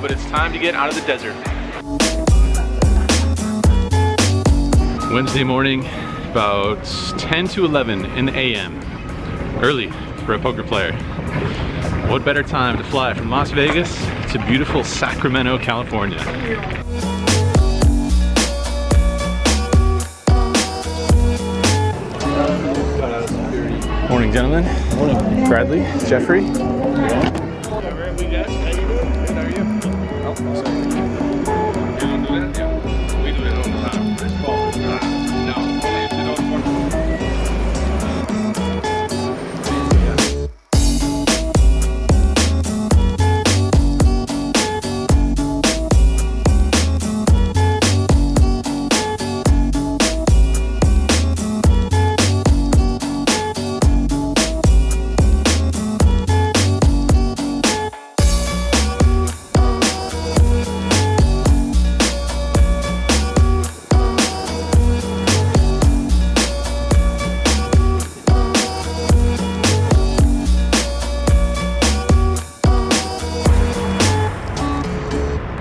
But it's time to get out of the desert. Wednesday morning, about 10 to 11 in the AM. Early for a poker player. What better time to fly from Las Vegas to beautiful Sacramento, California. Morning, gentlemen. Morning. Bradley, Jeffrey.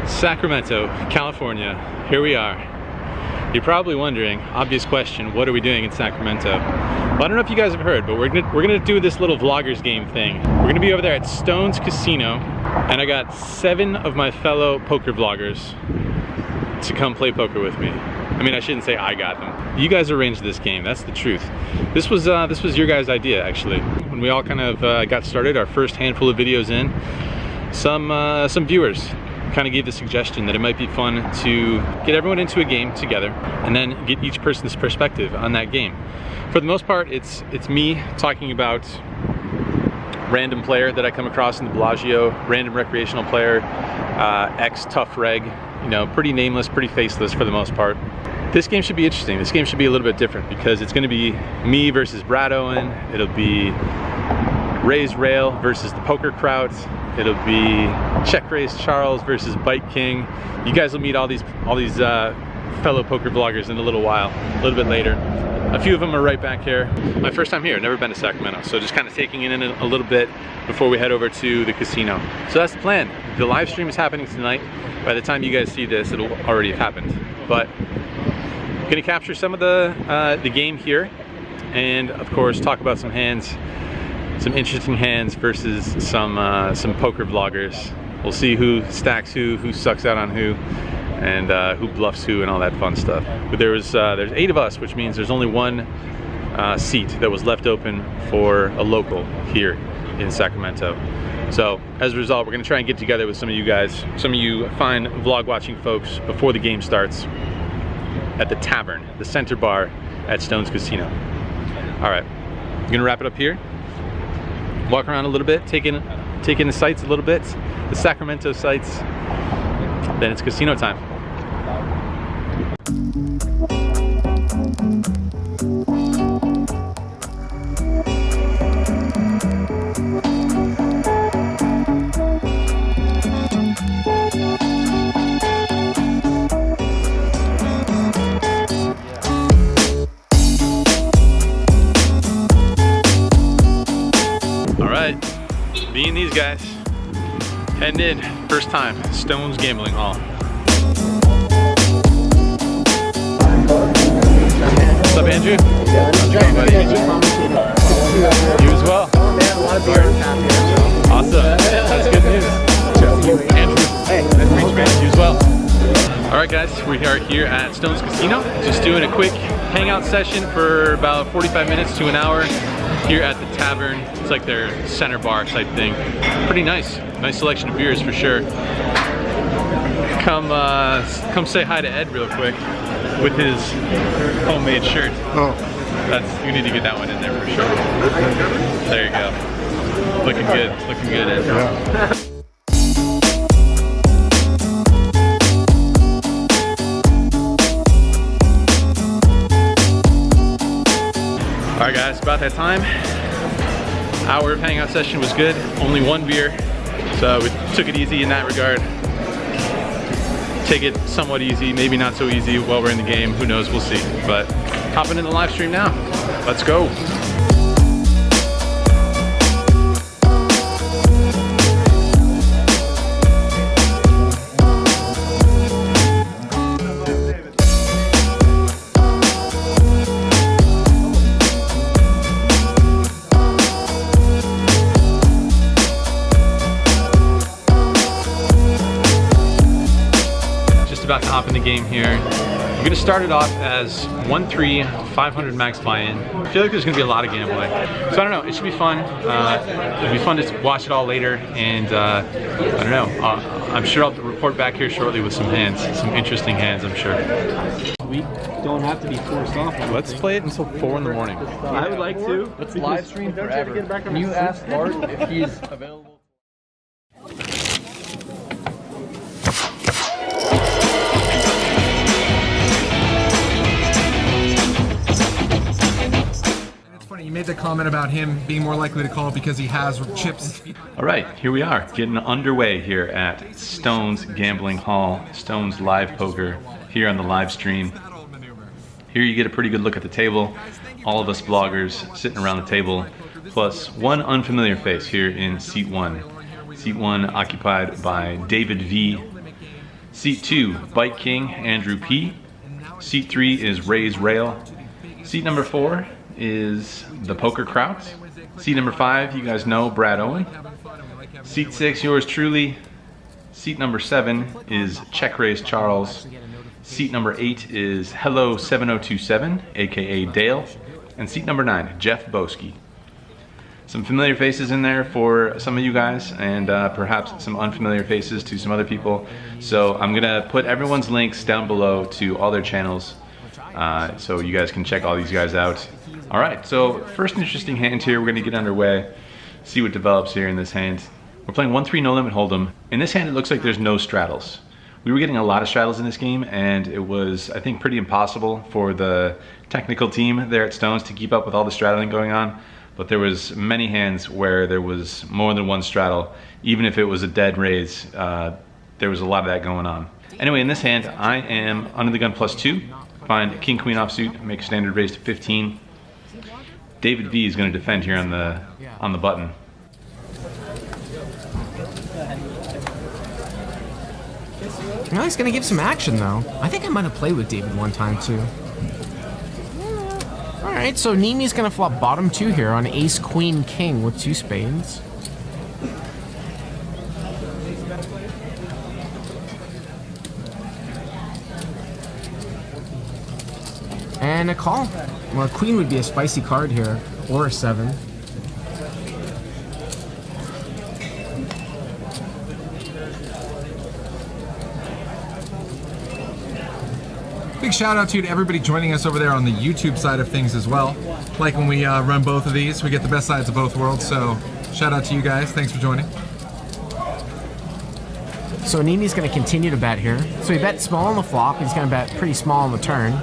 Sacramento, California, here we are. You're probably wondering, obvious question, what are we doing in Sacramento? Well, I don't know if you guys have heard, but we're gonna do this little vloggers game thing. We're gonna be over there at Stone's Casino, and I got 7 of my fellow poker vloggers to come play poker with me. I mean, I shouldn't say I got them. You guys arranged this game, that's the truth. This was your guys' idea, actually. When we all kind of got started, our first handful of videos in, some viewers kind of gave the suggestion that it might be fun to get everyone into a game together and then get each person's perspective on that game. For the most part, it's me talking about random player that I come across in the Bellagio, random recreational player, ex-tough reg, you know, pretty nameless, pretty faceless for the most part. This game should be interesting. This game should be a little bit different because it's going to be me versus Brad Owen. It'll be Ray's Rail versus the Poker Kraut. It'll be Check Race Charles versus Bite King. You guys will meet all these fellow poker vloggers in a little while, a little bit later. A few of them are right back here. My first time here, never been to Sacramento, so just kind of taking it in a little bit before we head over to the casino. So that's the plan. The live stream is happening tonight. By the time you guys see this, it'll already have happened. But I'm gonna capture some of the game here, and of course talk about some hands. Some interesting hands versus some poker vloggers. We'll see who stacks who sucks out on who, and who bluffs who and all that fun stuff. But there's 8 of us, which means there's only 1 seat that was left open for a local here in Sacramento. So as a result, we're gonna try and get together with some of you guys, some of you fine vlog watching folks before the game starts at the tavern, the center bar at Stone's Casino. All right, I'm gonna wrap it up here. Walk around a little bit, take in the sights a little bit, the Sacramento sights, then it's casino time. Me and these guys heading in, first time, Stone's Gambling Hall. What's up, Andrew? How's it going, buddy? You as well. Awesome. That's good news. Andrew. Hey, nice to meet you, man. You as well. All right, guys, we are here at Stone's Casino, just doing a quick hangout session for about 45 minutes to an hour here at the tavern. It's like their center bar type thing. Pretty nice. Nice selection of beers for sure. Come say hi to Ed real quick with his homemade shirt. Oh. You need to get that one in there for sure. There you go. Looking good, Ed. Yeah. that time. Hour of hangout session was good. Only one beer, so we took it easy in that regard. Take it somewhat easy, maybe not so easy while we're in the game. Who knows? We'll see. But hopping in the live stream now. Let's go. About to hop in the game here. We're gonna start it off as 1-3, 500 max buy-in. I feel like there's gonna be a lot of gambling. So I don't know, it should be fun. It'll be fun to watch it all later, and I don't know. I'm sure I'll report back here shortly with some hands, some interesting hands, I'm sure. We don't have to be forced off. Let's play it until 4 in the morning. I would like to. Let's live stream forever. Can you ask Art if he's available? You made the comment about him being more likely to call because he has chips. All right, here we are, getting underway here at Stone's Gambling Hall, Stone's Live Poker, here on the live stream. Here you get a pretty good look at the table. All of us bloggers sitting around the table, plus one unfamiliar face here in seat 1. Seat 1 occupied by David V. Seat 2, Bike King, Andrew P. Seat 3 is Ray's Rail. Seat number 4 is the Poker Kraut. Seat number 5, you guys know, Brad Owen. Seat 6, yours truly. Seat number 7 is Check Race Charles. Seat number 8 is Hello 7027, aka Dale. And seat number 9, Jeff Boski. Some familiar faces in there for some of you guys, and perhaps some unfamiliar faces to some other people. So I'm gonna put everyone's links down below to all their channels, so you guys can check all these guys out. All right, so first interesting hand here. We're gonna get underway, see what develops here in this hand. We're playing 1-3 no limit hold'em. In this hand, it looks like there's no straddles. We were getting a lot of straddles in this game, and it was, I think, pretty impossible for the technical team there at Stones to keep up with all the straddling going on. But there was many hands where there was more than one straddle. Even if it was a dead raise, there was a lot of that going on. Anyway, in this hand, I am under the gun +2. Find King Queen offsuit, make a standard raise to 15. David V is going to defend here on the button. No, he's gonna give some action though. I think I might have played with David one time too. Alright, so Neeme's gonna flop bottom 2 here on ace, queen, king with 2 spades. And a call. Well, a queen would be a spicy card here, or a 7. Big shout out to everybody joining us over there on the YouTube side of things as well. Like when we run both of these, we get the best sides of both worlds. So shout out to you guys. Thanks for joining. So Neeme's going to continue to bet here. So he bet small on the flop. He's going to bet pretty small on the turn.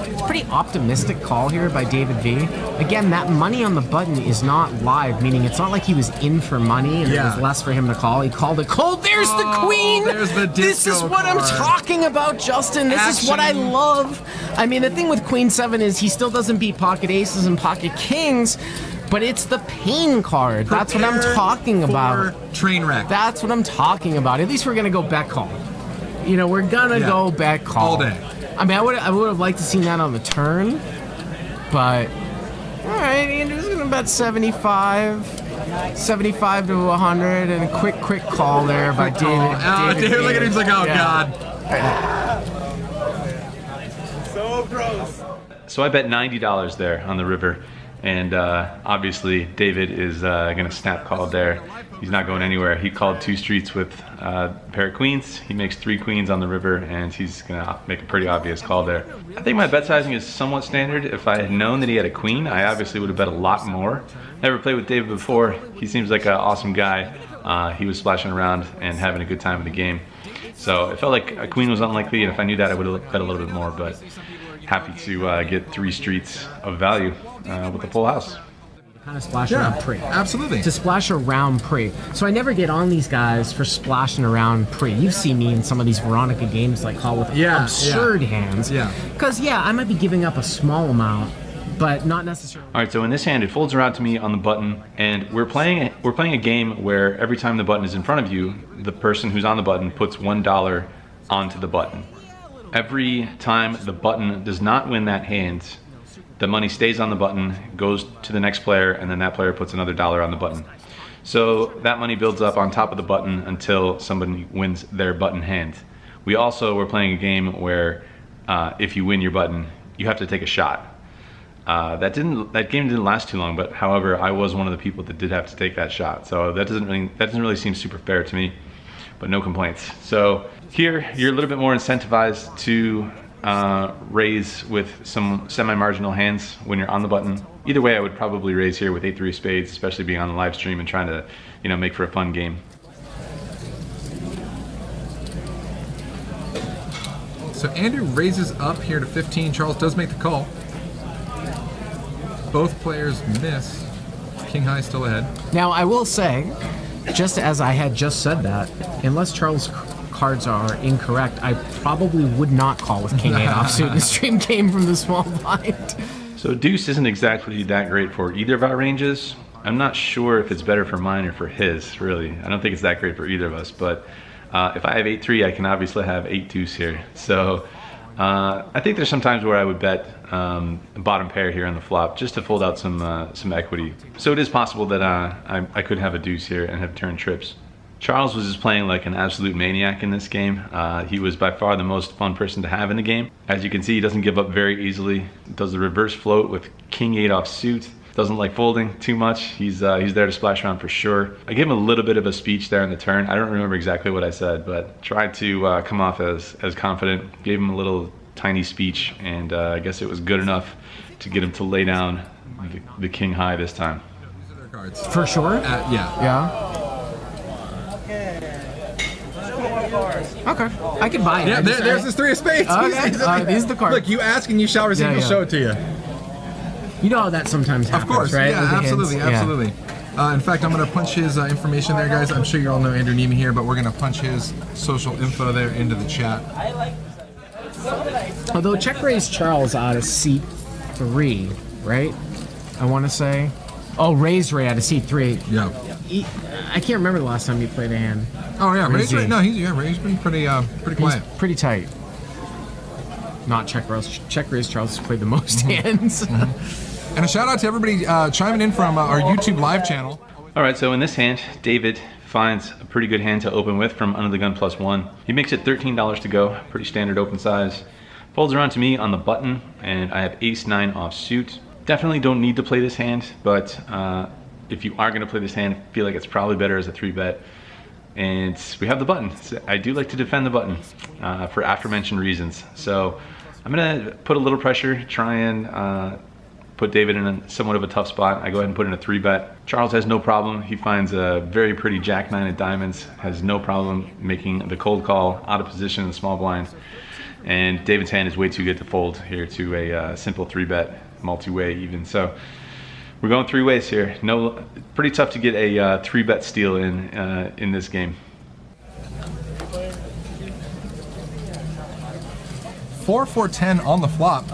It's a pretty optimistic call here by David V. Again, that money on the button is not live, meaning it's not like he was in for money and it was less for him to call. He called it cold. There's the queen! There's the disco This is what I'm talking about, Justin. This is what I love. I mean, the thing with Queen 7 is he still doesn't beat pocket aces and pocket kings, but it's the pain card. That's what I'm talking about. Train wreck. That's what I'm talking about. At least we're gonna go bet call. You know, we're gonna go bet call all day. I mean, I would have liked to see that on the turn, but all right, Andrew's gonna bet 75 to 100, and a quick call there by David. David, look at him, he's like, oh God. So gross. So I bet $90 there on the river, and obviously David is gonna snap call there. He's not going anywhere. He called 2 streets with a pair of queens. He makes 3 queens on the river, and he's gonna make a pretty obvious call there. I think my bet sizing is somewhat standard. If I had known that he had a queen, I obviously would have bet a lot more. Never played with David before. He seems like an awesome guy. he was splashing around and having a good time in the game. So it felt like a queen was unlikely, and if I knew that, I would have bet a little bit more, but happy to get 3 streets of value with the full house. Kind of splash around pre. Absolutely. To splash around pre. So I never get on these guys for splashing around pre. You've seen me in some of these Veronica games like call with absurd hands. Yeah. Because I might be giving up a small amount, but not necessarily. All right, so in this hand, it folds around to me on the button, and we're playing a game where every time the button is in front of you, the person who's on the button puts $1 onto the button. Every time the button does not win that hand, the money stays on the button, goes to the next player, and then that player puts another $1 on the button. So that money builds up on top of the button until somebody wins their button hand. We also were playing a game where if you win your button, you have to take a shot. That game didn't last too long, but however, I was one of the people that did have to take that shot. So that doesn't really seem super fair to me, but no complaints. So here, you're a little bit more incentivized to raise with some semi-marginal hands when you're on the button. Either way, I would probably raise here with 8-3 of spades, especially being on the live stream and trying to, make for a fun game. So Andrew raises up here to 15. Charles does make the call. Both players miss. King high still ahead. Now I will say, just as I had just said that, unless Charles' cards are incorrect, I probably would not call with King 8 offsuit in a stream game from the small blind. So deuce isn't exactly that great for either of our ranges. I'm not sure if it's better for mine or for his, really. I don't think it's that great for either of us, but if I have 8-3, I can obviously have 8 deuce here. So I think there's some times where I would bet bottom pair here on the flop just to fold out some equity. So it is possible that I could have a deuce here and have turn trips. Charles was just playing like an absolute maniac in this game. He was by far the most fun person to have in the game. As you can see, he doesn't give up very easily. Does the reverse float with King 8 off suit. Doesn't like folding too much. He's there to splash around for sure. I gave him a little bit of a speech there in the turn. I don't remember exactly what I said, but tried to come off as confident. Gave him a little tiny speech, and I guess it was good enough to get him to lay down the king high this time. For sure? Yeah. Okay. I can buy it. Yeah, there's his 3 of spades. Okay. These are the cards. Look, you ask and you shall receive. We'll show it to you. You know how that sometimes happens, of course, right? Yeah, absolutely, absolutely. In fact, I'm going to punch his information there, guys. I'm sure you all know Andrew Neeme here, but we're going to punch his social info there into the chat. Although check raised Charles out of seat 3, right? I want to say. Oh, raised Ray out of seat 3. Yeah. I can't remember the last time he played a hand. Oh yeah, Ray's Ray. No, Ray's been pretty quiet. He's pretty tight. Not check raised. Check raised Charles has played the most hands. And a shout out to everybody chiming in from our YouTube live channel. All right, so in this hand, David finds a pretty good hand to open with from under the gun +1. He makes it $13 to go, pretty standard open size. Folds around to me on the button, and I have ace-9 off suit. Definitely don't need to play this hand, but if you are gonna play this hand, I feel like it's probably better as a 3-bet. And we have the button. So I do like to defend the button for aforementioned reasons. So I'm gonna put a little pressure, try and put David in somewhat of a tough spot. I go ahead and put in a 3-bet. Charles has no problem. He finds a very pretty Jack-9 of diamonds, has no problem making the cold call out of position in the small blind. And David's hand is way too good to fold here to a simple 3-bet, multi-way even. So we're going 3 ways here. No, pretty tough to get a 3-bet steal in this game. 4-4-10 on the flop.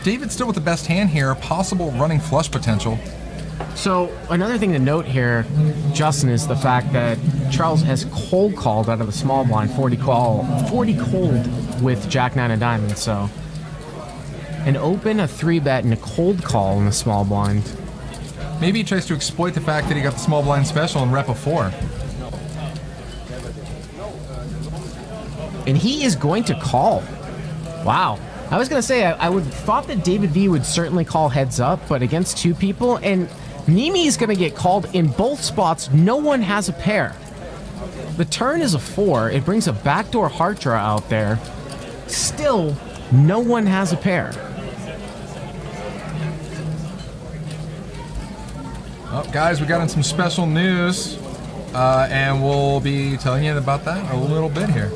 David's still with the best hand here. Possible running flush potential. So another thing to note here, Justin, is the fact that Charles has cold called out of the small blind, 40 cold with Jack-9 of diamonds. So an open, a 3-bet, and a cold call in the small blind. Maybe he tries to exploit the fact that he got the small blind special and rep a 4. And he is going to call. Wow. I was going to say, I would thought that David V would certainly call heads up, but against 2 people, and Neeme is going to get called in both spots. No one has a pair. The turn is a 4. It brings a backdoor heart draw out there. Still, no one has a pair. Oh, guys, we got in some special news. and we'll be telling you about that a little bit here.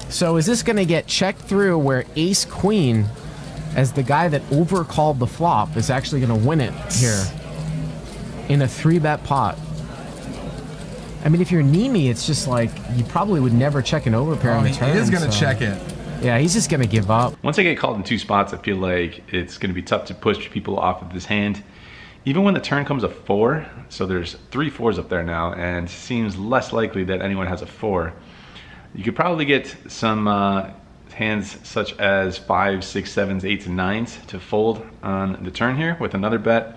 So is this going to get checked through where ace queen, as the guy that overcalled the flop, is actually going to win it here in a 3-bet pot? I mean, if you're Neeme, it's just like you probably would never check an overpair on the turn. He is going to check it. Yeah, he's just going to give up. Once I get called in 2 spots, I feel like it's going to be tough to push people off of this hand. Even when the turn comes a 4, so there's 3 4s up there now, and it seems less likely that anyone has a 4. You could probably get some hands such as 5s, 6s, 7s, 8s, and 9s to fold on the turn here with another bet.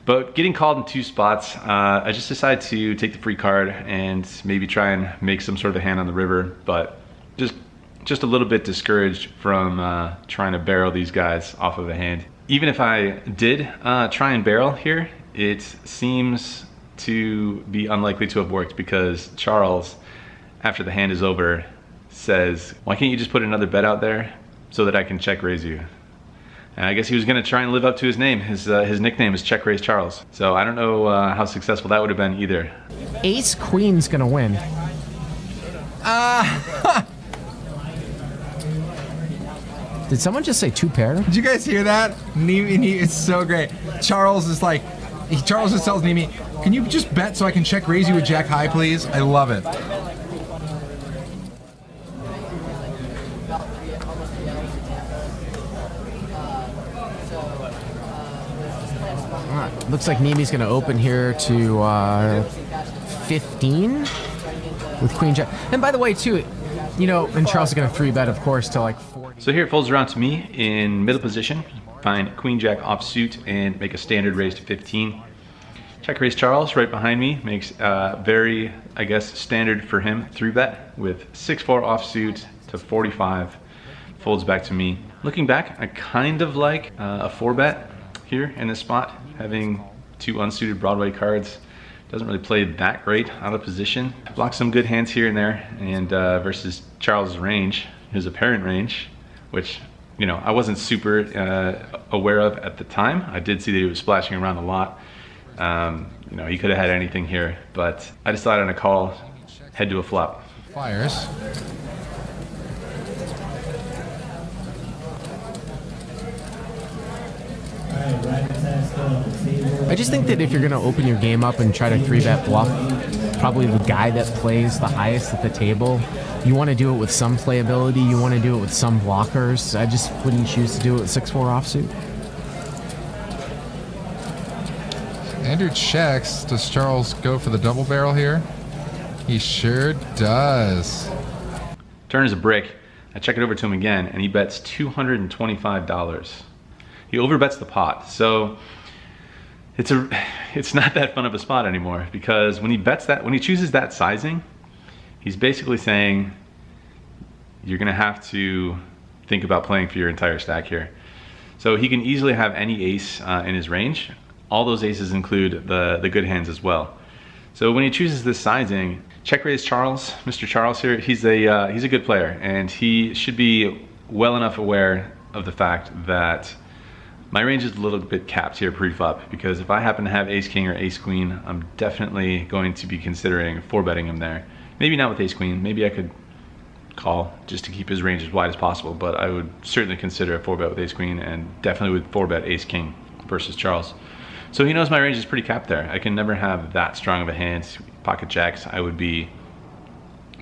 But getting called in 2 spots, I just decided to take the free card and maybe try and make some sort of a hand on the river, but just a little bit discouraged from trying to barrel these guys off of a hand. Even if I did try and barrel here, it seems to be unlikely to have worked because Charles, after the hand is over, says, why can't you just put another bet out there so that I can check raise you? And I guess he was gonna try and live up to his name. His nickname is Check Raise Charles. So I don't know how successful that would have been either. Ace queen's gonna win. Did someone just say 2 pair? Did you guys hear that? Neeme, it's so great. Charles is like, Charles just tells Neeme, can you just bet so I can check raise you with Jack high, please? I love it. Looks like Neeme's going to open here to 15 with queen jack. And by the way, too, you know, and Charles is going to 3-bet, of course, to like 40. So here it folds around to me in middle position. Find queen jack offsuit and make a standard raise to 15. Check raise Charles right behind me makes very, I guess, standard for him 3-bet with 6-4 offsuit to 45. Folds back to me. Looking back, I kind of like a 4-bet here in this spot. Having 2 unsuited Broadway cards doesn't really play that great out of position. Blocks some good hands here and there, and versus Charles' range, his apparent range, which, you know, I wasn't super aware of at the time. I did see that he was splashing around a lot. You know, he could have had anything here, but I decided on a call, head to a flop. Fires. I just think that if you're going to open your game up and try to 3-bet bluff, probably the guy that plays the highest at the table, you want to do it with some playability, you want to do it with some blockers. I just wouldn't choose to do it with 6-4 offsuit. Andrew checks. Does Charles go for the double barrel here? He sure does. Turn is a brick. I check it over to him again, and he bets $225. He overbets the pot, so it's not that fun of a spot anymore, because when he bets that, when he chooses that sizing, he's basically saying you're gonna have to think about playing for your entire stack here. So he can easily have any ace in his range. All those aces include the good hands as well. So when he chooses this sizing, check raise Charles, Mr. Charles here, he's a good player, and he should be well enough aware of the fact that my range is a little bit capped here pre-flop, because if I happen to have ace king or ace queen, I'm definitely going to be considering 4-betting him there. Maybe not with ace queen, maybe I could call just to keep his range as wide as possible, but I would certainly consider a 4-bet with ace queen, and definitely would 4-bet ace king versus Charles. So he knows my range is pretty capped there. I can never have that strong of a hand. Pocket jacks, I would be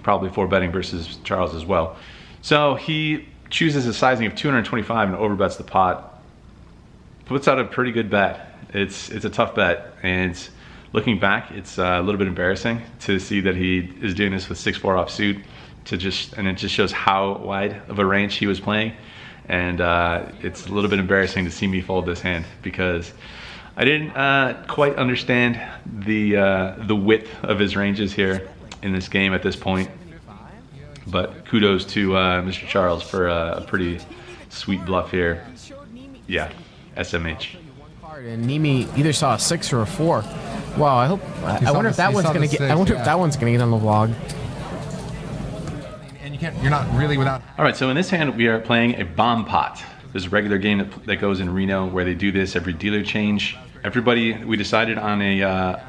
probably 4-betting versus Charles as well. So he chooses a sizing of 225 and overbets the pot. Puts out a pretty good bet. It's a tough bet, and looking back, it's a little bit embarrassing to see that he is doing this with 6-4 offsuit. And it just shows how wide of a range he was playing, and it's a little bit embarrassing to see me fold this hand, because I didn't quite understand the width of his ranges here in this game at this point. But kudos to Mr. Charles for a pretty sweet bluff here. Yeah. SMH. And Neeme either saw a 6 or a 4. Wow, I wonder if that one's gonna get. I wonder if that one's gonna get on the vlog. And you're not really without. All right, so in this hand we are playing a bomb pot. There's a regular game that goes in Reno where they do this every dealer change. everybody, we decided on a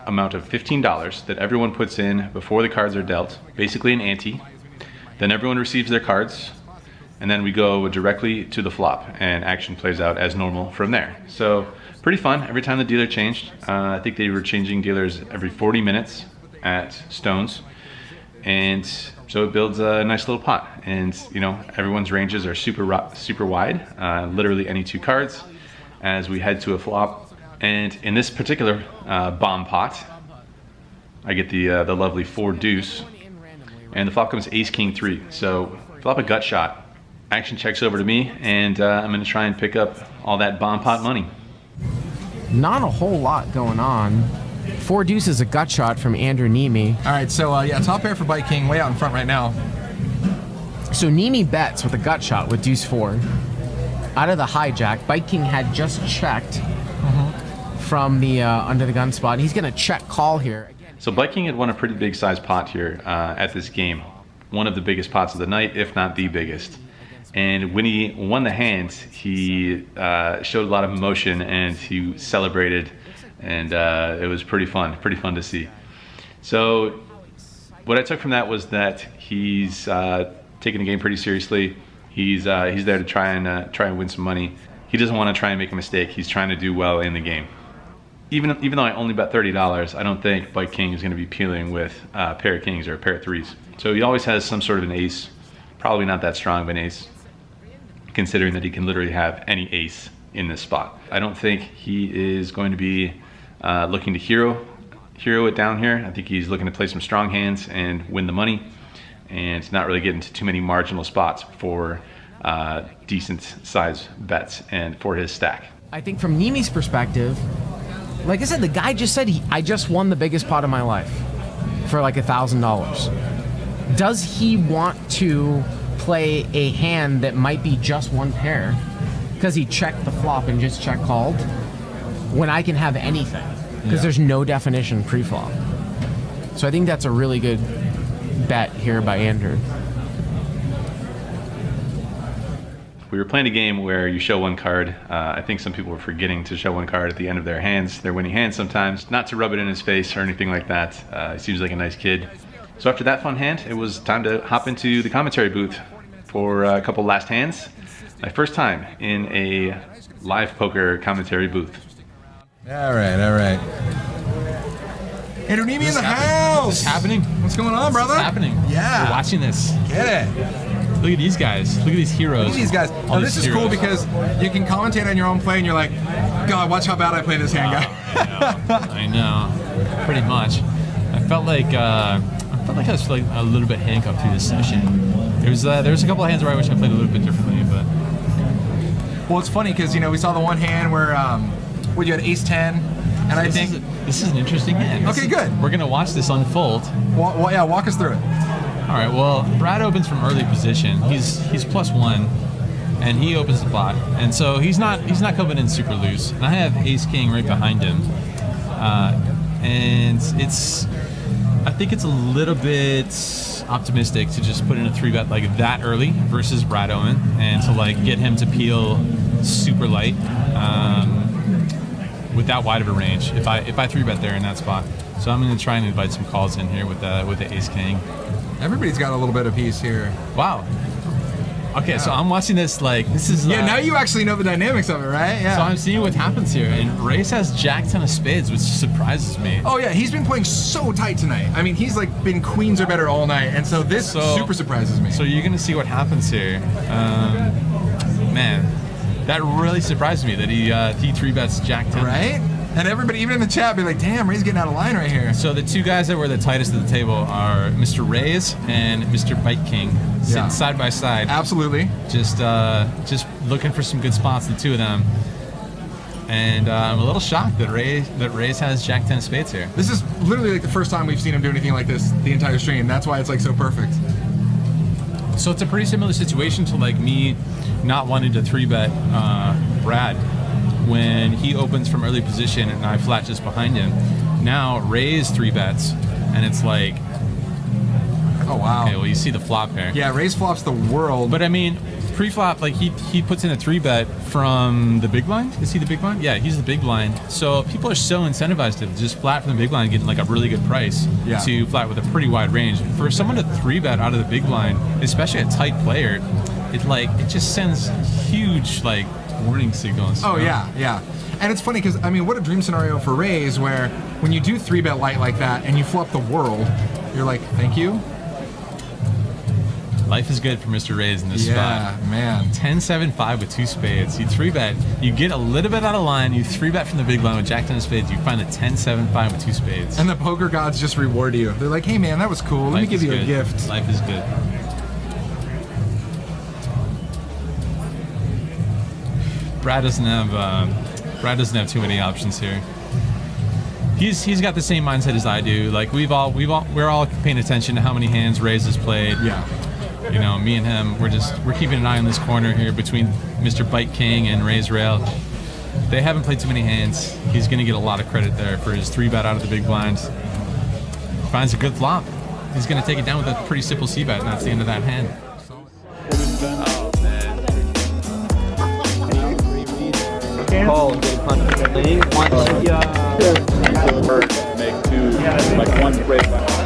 amount of $15 that everyone puts in before the cards are dealt, basically an ante. Then everyone receives their cards, and then we go directly to the flop, and action plays out as normal from there. So pretty fun. Every time the dealer changed, I think they were changing dealers every 40 minutes at Stones, and so it builds a nice little pot. And you know, everyone's ranges are super wide, literally any 2 cards, as we head to a flop. And in this particular bomb pot, I get the lovely 4 deuce, and the flop comes ace king 3. So flop a gut shot. Action checks over to me, and I'm gonna try and pick up all that bomb pot money. Not a whole lot going on. 4 deuce is a gut shot from Andrew Neeme. All right, so yeah, top pair for Bite King, way out in front right now. So Neeme bets with a gut shot with deuce 4. Out of the hijack, Bite King had just checked from the under the gun spot. He's gonna check call here. So Bite King had won a pretty big size pot here at this game. One of the biggest pots of the night, if not the biggest. And when he won the hand, he showed a lot of emotion, and he celebrated, and it was pretty fun to see. So what I took from that was that he's taking the game pretty seriously. He's there to try and win some money. He doesn't want to try and make a mistake. He's trying to do well in the game. Even though I only bet $30, I don't think Bite King is going to be peeling with a pair of kings or a pair of 3s. So he always has some sort of an ace, probably not that strong of an ace, considering that he can literally have any ace in this spot. I don't think he is going to be looking to hero it down here. I think he's looking to play some strong hands and win the money, and not really get into too many marginal spots for decent size bets and for his stack. I think from Neeme's perspective, like I said, the guy just said I just won the biggest pot of my life for like $1,000. Does he want to play a hand that might be just 1 pair because he checked the flop and just check called when I can have anything because there's no definition pre-flop? So I think that's a really good bet here by Andrew. We were playing a game where you show 1 card. I think some people were forgetting to show 1 card at the end of their hands, their winning hand sometimes, not to rub it in his face or anything like that. He seems like a nice kid. So after that fun hand, it was time to hop into the commentary booth for a couple last hands. My first time in a live poker commentary booth. All right. Andrew Neeme in the house. This is happening. What's going on, brother? It's happening. Yeah. We're watching this. Get it. Look at these guys. Look at these heroes. Look at these guys. Now, this is cool because you can commentate on your own play, and you're like, God, watch how bad I play this hand, guy. I know. Pretty much. I felt like I was like a little bit handcuffed through this session. There's a couple of hands where I wish I played a little bit differently, but. Well, it's funny because we saw the one hand where you had ace 10, and I think this is an interesting hand. Okay, good. We're gonna watch this unfold. Yeah, walk us through it. All right. Well, Brad opens from early position. He's +1, and he opens the pot, and so he's not coming in super loose. And I have ace king right behind him, and I think it's a little bit optimistic to just put in a 3-bet like that early versus Brad Owen, and to like get him to peel super light with that wide of a range. If I 3-bet there in that spot, so I'm going to try and invite some calls in here with the ace king. Everybody's got a little bit of piece here. Wow. Okay, so I'm watching this like this is. Yeah, now you actually know the dynamics of it, right? Yeah. So I'm seeing what happens here, and Race has Jack 10 of spades, which surprises me. Oh yeah, he's been playing so tight tonight. I mean, he's like been queens or better all night, and so this super surprises me. So you're gonna see what happens here. Man, that really surprised me that he 3-bets Jack 10. Right? And everybody, even in the chat, be like, damn, Ray's getting out of line right here. So the 2 guys that were the tightest at the table are Mr. Rays and Mr. Bite King, sitting side by side. Absolutely. Just looking for some good spots, the 2 of them. And I'm a little shocked that Rays has Jack 10 of spades here. This is literally like the first time we've seen him do anything like this the entire stream. That's why it's like so perfect. So it's a pretty similar situation to like me not wanting to 3-bet Brad when he opens from early position and I flat just behind him. Now Ray's 3-bets, and it's like, oh wow. Okay, well you see the flop here. Yeah, Ray's flops the world. But I mean, pre-flop, like he puts in a 3-bet from the big blind. Is he the big blind? Yeah, he's the big blind. So people are so incentivized to just flat from the big blind, getting like a really good price to flat with a pretty wide range. For someone to 3-bet out of the big blind, especially a tight player, it just sends huge like warning signals. Oh yeah. And it's funny because I mean, what a dream scenario for Rays where when you do 3-bet light like that and you flop the world, you're like, thank you. Life is good for Mr. Rays in this spot. Yeah, man. 10-7-5 with 2 spades. You 3-bet, you get a little bit out of line, you 3-bet from the big blind with Jack 10 of spades, you find the 10-7-5 with 2 spades. And the poker gods just reward you. They're like, hey man, that was cool. Let me give you a gift. Life is good. Brad doesn't have too many options here. He's got the same mindset as I do. Like we're all paying attention to how many hands Rays has played. Yeah. You know, me and him, we're keeping an eye on this corner here between Mr. Bite King and Rays Rail. They haven't played too many hands. He's going to get a lot of credit there for his 3-bet out of the big blinds. Finds a good flop. He's going to take it down with a pretty simple C-bet, and that's the end of that hand. Call. Make 2, like 1 break.